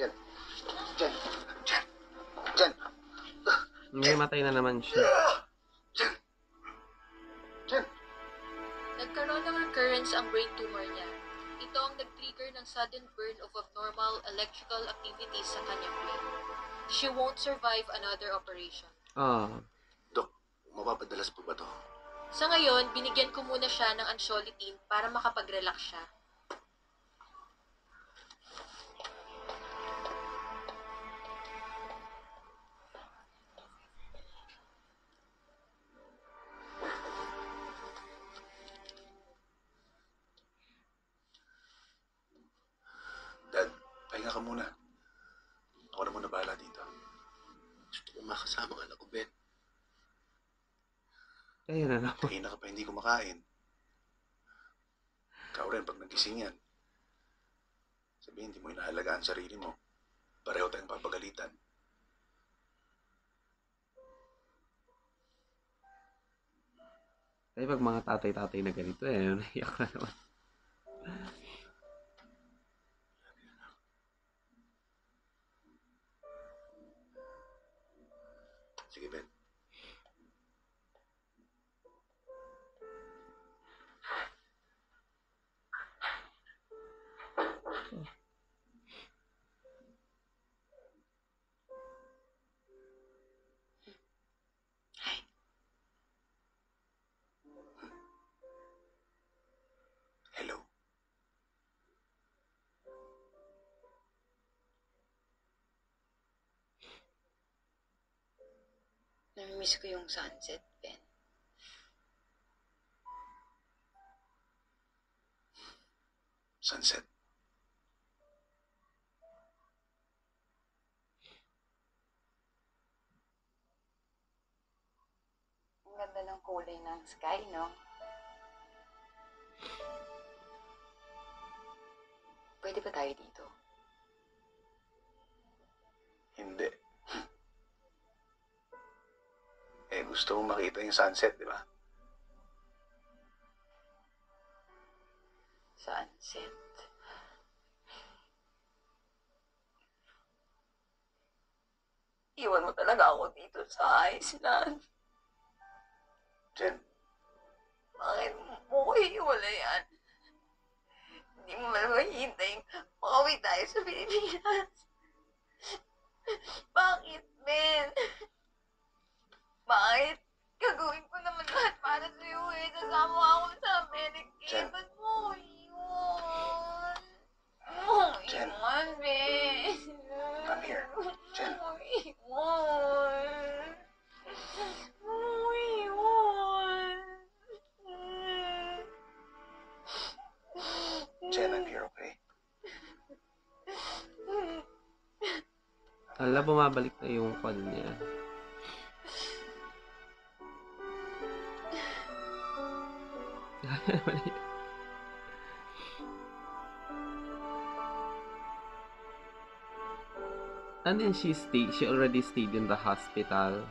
Jen. Jen. Jen. Jen. May matay na naman siya. Jen. Jen. Nagkaroon ng recurrence ang brain tumor niya. Ito ang nag-trigger ng sudden burn of abnormal electrical activities sa kanyang brain. She won't survive another operation. Dok, mapapadalas po ba to? Sa ngayon, binigyan ko muna siya ng anxiolytin para makapag-relax siya. Dad, pahinga ka muna. Ako na muna bahala dito. Gusto ko makasama ang anak ko, Ben. Kaya na naman. Kanina ka pa hindi kumakain. Ikaw rin pag nagising yan. Sabihin, hindi mo inahalagaan sarili mo. Pareho tayong papagalitan. Kaya pag mga tatay-tatay na ganito naiyak na naman. Sige, Ben. Hello. Namimiss ko yung sunset, Ben. Sunset. Ang ganda ng kulay ng sky, no? Pwede ba tayo dito? Hindi. Gusto mong makita yung sunset, di ba? Sunset. Iwan mo talaga ako dito sa Iceland. Jen, Bakit mo ko iiwalayan? Hindi mo man mahintay makauwi tayo sa Pilipinas. Bakit, Ben? Bakit? Gagawin ko naman lahat para sa'yo eh. Sasama ako sa America. Jen. Ba't mo iwan? Mo Jen. iwan, Ben. Come here. Jen. Mo iwan. Mo iwan. Jen, I'm here, okay? Hala, bumabalik na yung call niya. And then she already stayed in the hospital.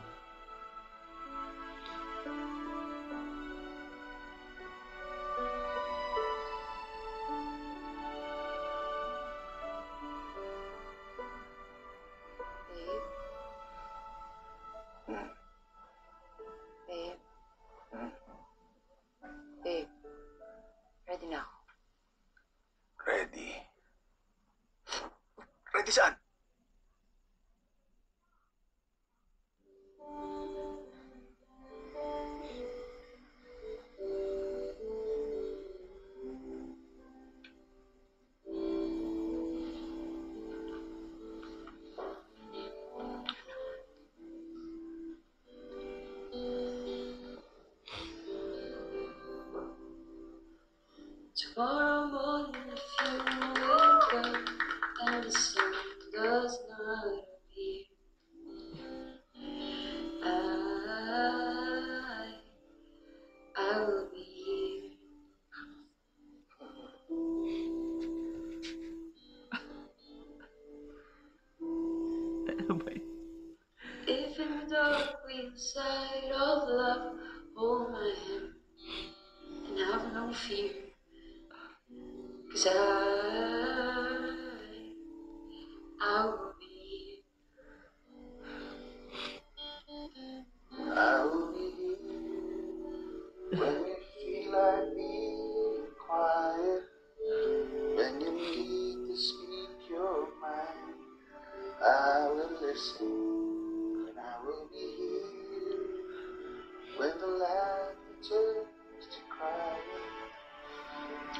Babe. Hmm. Babe. Hmm. Babe. Ready na ako. Ready. Ready saan? Tomorrow morning, if you wake up and the sun does not appear, I will be here. Ano ba yun? If in the dark we inside of love, hold my hand and have no fear. 'Cause I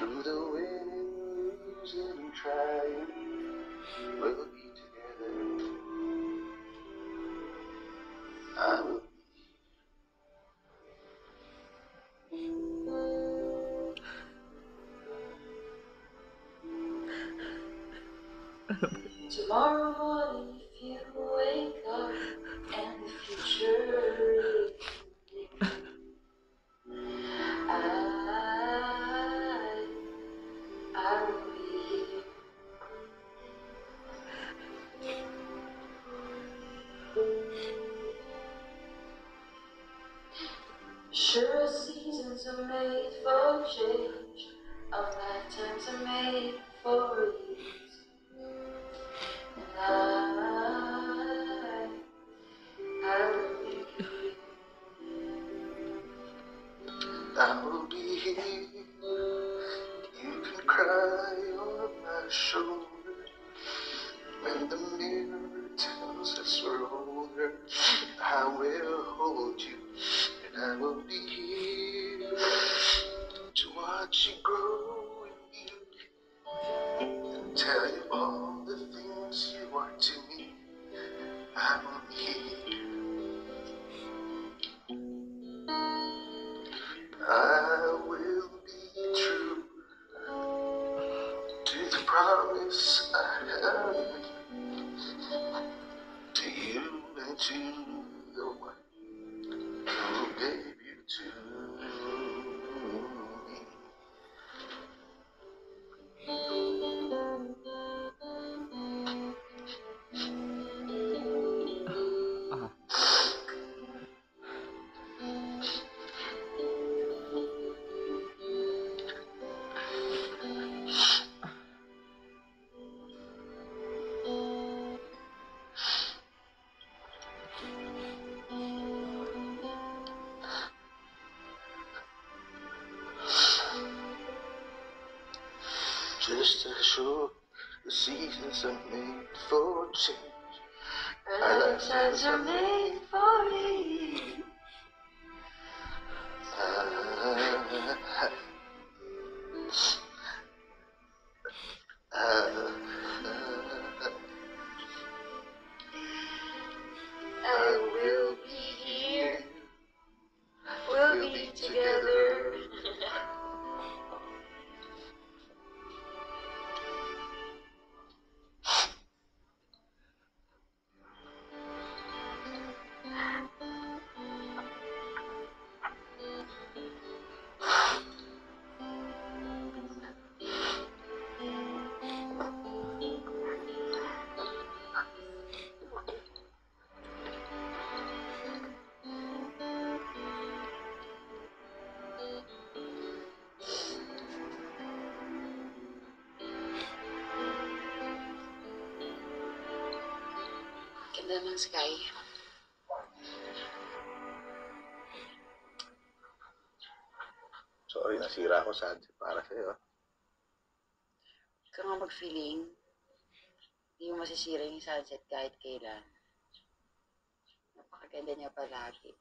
Through the wind, losing and trying, we'll be together. I will. Tomorrow morning, if you wake up and the future is I will be here. Sure, seasons are made for change, our lifetimes are made for ease. And I will be here. I will be here. You can cry on my shoulder when the mirror tells us we're older. I will hold you, and I will be here to watch you grow in beauty and tell you all the things you are to me. I will be here. I will be true to the promise I have to you and to the one who gave you to me. Ah. Just as sure the seasons are made for change, our lifetimes are made for ease. I will be here. We'll be together. Ganda ng sky. Sorry, nasira ako sa para sa'yo. Huwag ka nga mag-feeling. Hindi mo masisira yung sunset kahit kailan. Napakaganda niya palagi.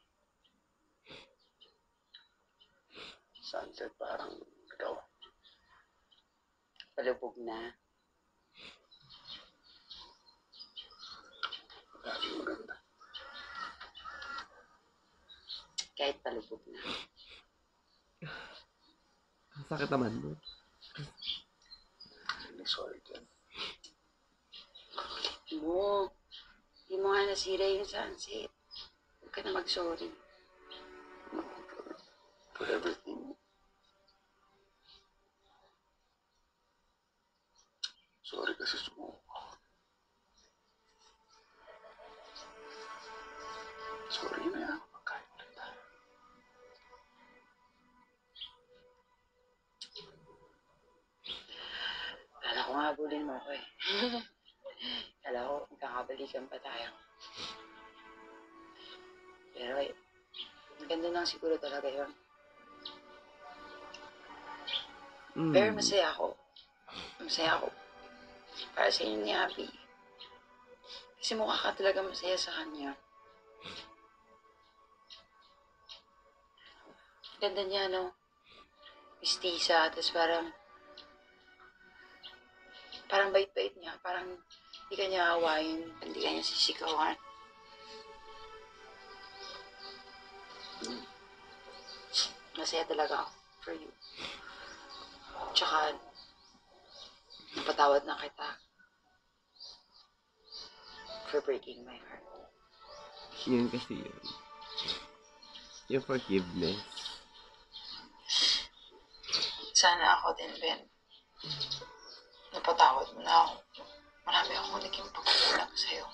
Sunset parang ikaw. Palubog na. Lagi maganda. Kahit palubog na. Ang sakit naman nun. Really sorry, Jen. Hindi mo nga nasira yung sunset. Huwag ka na mag-sorry. For everything. Sorry kasi sumuko. Sorry na yan. Magkain ulit tayo. Kala ko nga habulin mo ako eh. Kala ko magkakabalikan pa tayo. Pero eh, maganda lang siguro talaga yun. Pero masaya ako. Masaya ako. Para sa inyo ni Abby. Kasi mukha ka talaga masaya sa kanya. Ganda niya, no? Mistisa, tapos parang Parang bait-bait niya. Parang hindi ka niya awayin. Hindi ka niya sisigawan. Masaya talaga ako for you. Tsaka, napatawad na kita for breaking my heart. Yun kasi yun. Yung forgiveness. Sana ako din, Ben. Napatawad mo na ako. Marami akong naging pagkukulang sa'yo.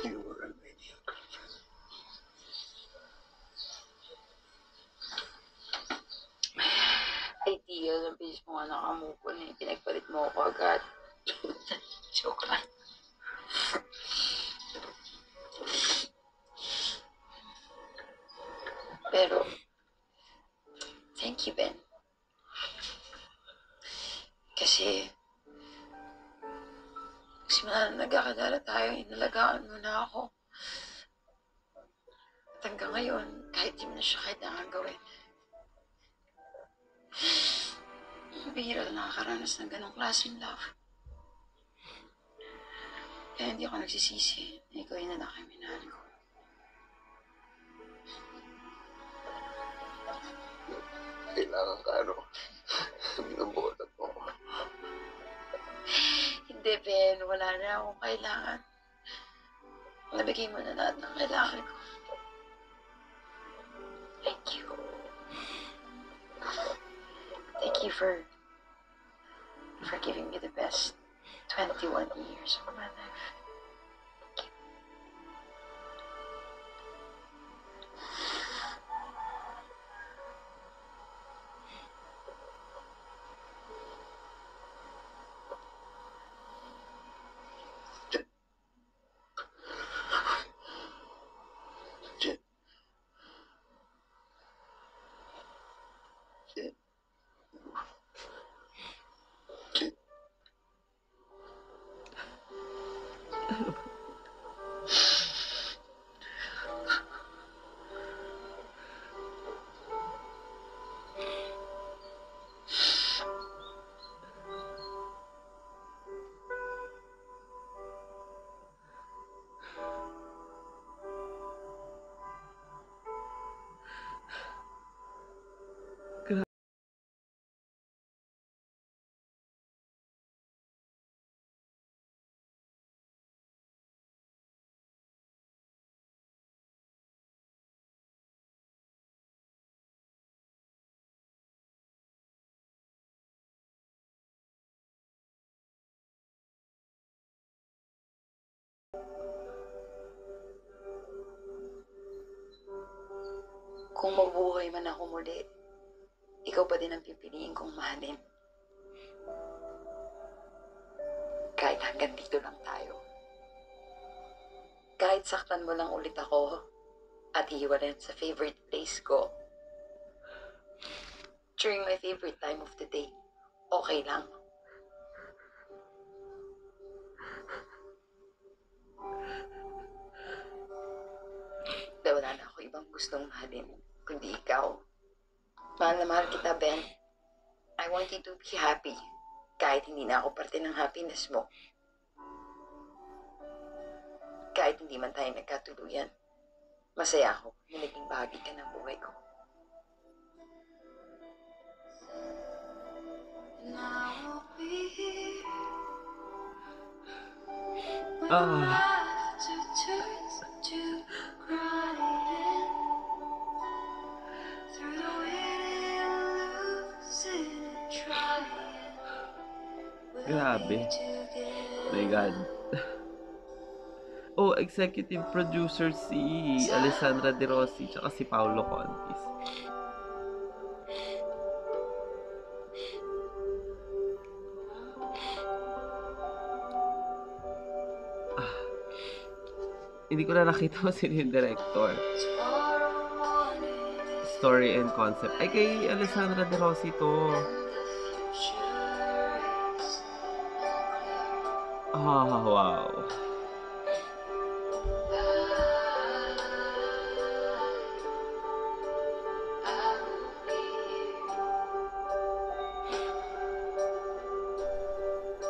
You were an ideal girlfriend. Ideal, ang bilis mo nga nakamupon eh. Pinagpalit mo ako agad. Joke lang. Pero, thank you, Ben. Kasi, simula na nagkakilala tayo, inalagaan mo na ako. At hanggang ngayon, kahit di mo na siya kailangan gawin. Bihira na nakakaranas ng ganong klaseng love. Kaya hindi ako nagsisisi na ikaw yung lalaki minahal ko. Kailangan ka, ano? Binubuhat mo ako. Hindi, Ben. Wala na akong kailangan. Nabigay mo na lahat ng kailangan ko. Thank you. Thank you for giving me the best 21 years of my life. Jen. Jen. Jen. Kung mabuhay man ako muli, ikaw pa din ang pipiliin kong mahalin. Kahit hanggang dito lang tayo. Kahit saktan mo lang ulit ako at iiwalan sa favorite place ko. During my favorite time of the day, okay lang. Dahil wala na ako ibang gustong mahalin, kundi ikaw. Mahal na mahal kita, Ben. I want you to be happy. Kahit hindi na ako parte ng happiness mo. Kahit hindi man tayo nagkatuluyan, masaya ako na naging bahagi ka ng buhay ko. Grabe. My God. Oh, executive producer si Alessandra De Rossi tsaka si Paolo Contis. Hindi ko na nakita mo sino yung director. Story and concept. Ay, kay Alessandra De Rossi to. Ah, wow.